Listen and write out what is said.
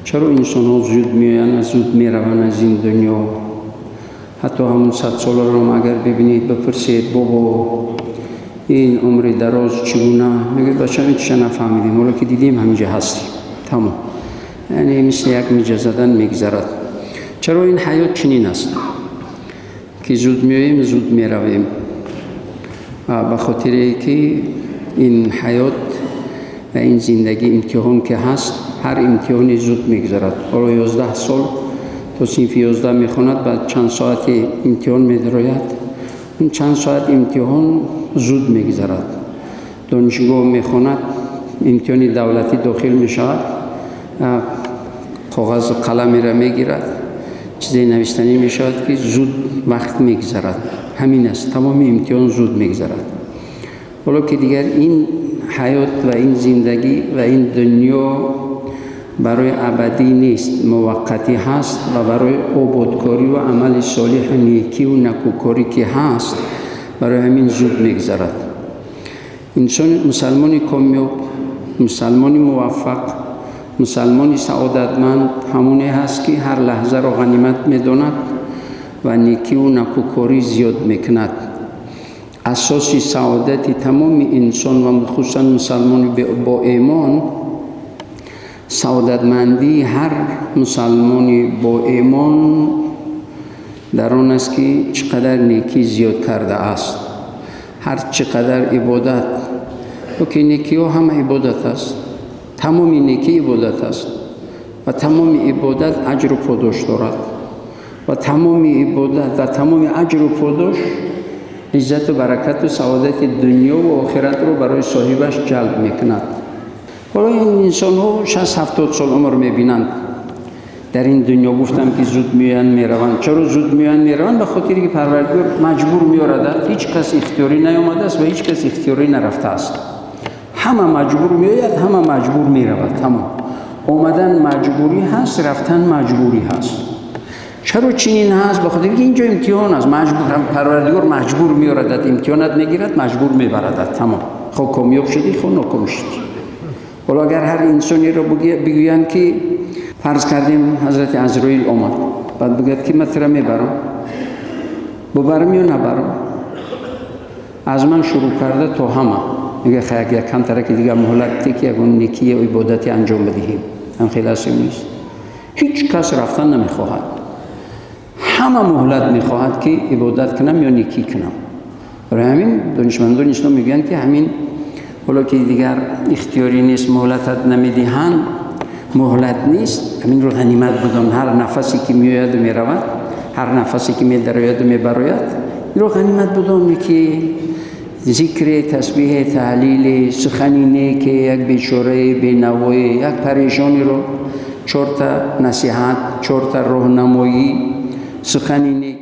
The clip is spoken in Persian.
چرا انسان ها زود میآیند و زود میروند از این دنیا؟ حتی همون 100 ساله رو اگر ببینید بپرسید بابا این عمر دراز چگونه؟ میگه بچه هیچ نفهمیدیم، ولی که دیدیم همینجا هستیم تمام. یعنی مثل یک میجه زدن میگذرد. چرا این حیات چنین است که زود میاییم زود میرویم؟ به خاطر که این حیات و این زندگی امتحان که هست، هر امتحانی زود میگذرد. حالا 11 سال تا صنف 11 میخواند، بعد چند ساعت امتحان میدراید. این چند ساعت امتحان زود میگذرد. دانشگاه میخواند، امتحان دولتی داخل میشود، کاغذ قلم را میگیرد، چیزی نوشتنی میشود که زود وقت میگذرد. همین است، تمام امتحان زود میگذرد. حالا که دیگر این حیات و این زندگی و این دنیا برای ابدی نیست، موقتی هست و برای عبادکاری و عمل صالح نیکی و نکوکاری که هست، برای همین زود میگذرد. انسان مسلمانی کامیاب، مسلمانی موفق، مسلمانی سعادتمند همونی هست که هر لحظه را غنیمت میداند و نیکی و نکوکاری زیاد میکند. اساس سعادت تمام انسان و خصوصا مسلمان با ایمان، سعادتمندی هر مسلمانی با ایمان در آن است که چقدر نیکی زیاد کرده است. هر چقدر عبادت، که نیکی ها هم عبادت است، تمام نیکی عبادت است و تمام عبادت اجر و پاداش دارد و تمام عبادت و تمام اجر و پاداش عزت و برکت و سعادت دنیا و آخرت رو برای صاحبش جلب میکند. حالا این انسان ها 60-70 سال عمر میبینند در این دنیا. گفتم که زود میآیند میروند. چرا زود میآیند میروند؟ به خاطر که پروردگار مجبور میآورد. هیچ کس اختیاری نیامده است و هیچ کس اختیاری نرفته است. همه مجبور میآید، همه مجبور میرود. تمام. آمدن مجبوری هست، رفتن مجبوری هست. چرا چنین هست؟ به خاطر که اینجا امتحان است. پروردگار مجبور میآورد، امتحانات میگیرد، مجبور میبرد. تمام. خب کامیاب شدی، خب ناکام شدی. حالا اگر هر انسانی را بگویند که فرض کردیم حضرت عزرائیل آمد، بعد بگوید که من ترا میبرم، ببرم یا نبرم؟ از من شروع کرده تا همه میگه خیلی یک کم تره که دیگه مهلتی که یک نیکی و عبادتی انجام بدهیم. هم خیلی آسان نیست. هیچ کس رفتن نمیخواهد، همه مهلت میخواهد که عبادت کنم یا نیکی کنم. برای همین دانشمندان اسلام میگن که همین حالا که دیگر اختیاری نیست، مهلتت نمیدهند، مهلت نیست، همین رو غنیمت بدان. هر نفسی که میآید و میرود، هر نفسی که میدراید و میبراید، این رو غنیمت بدان که ذکر، تسبیح، تهلیل، سخنی نیک یک بیچاره بینوای، یک پریشانی رو 4 تا نصیحت، 4 تا راهنمایی، سخنی نیک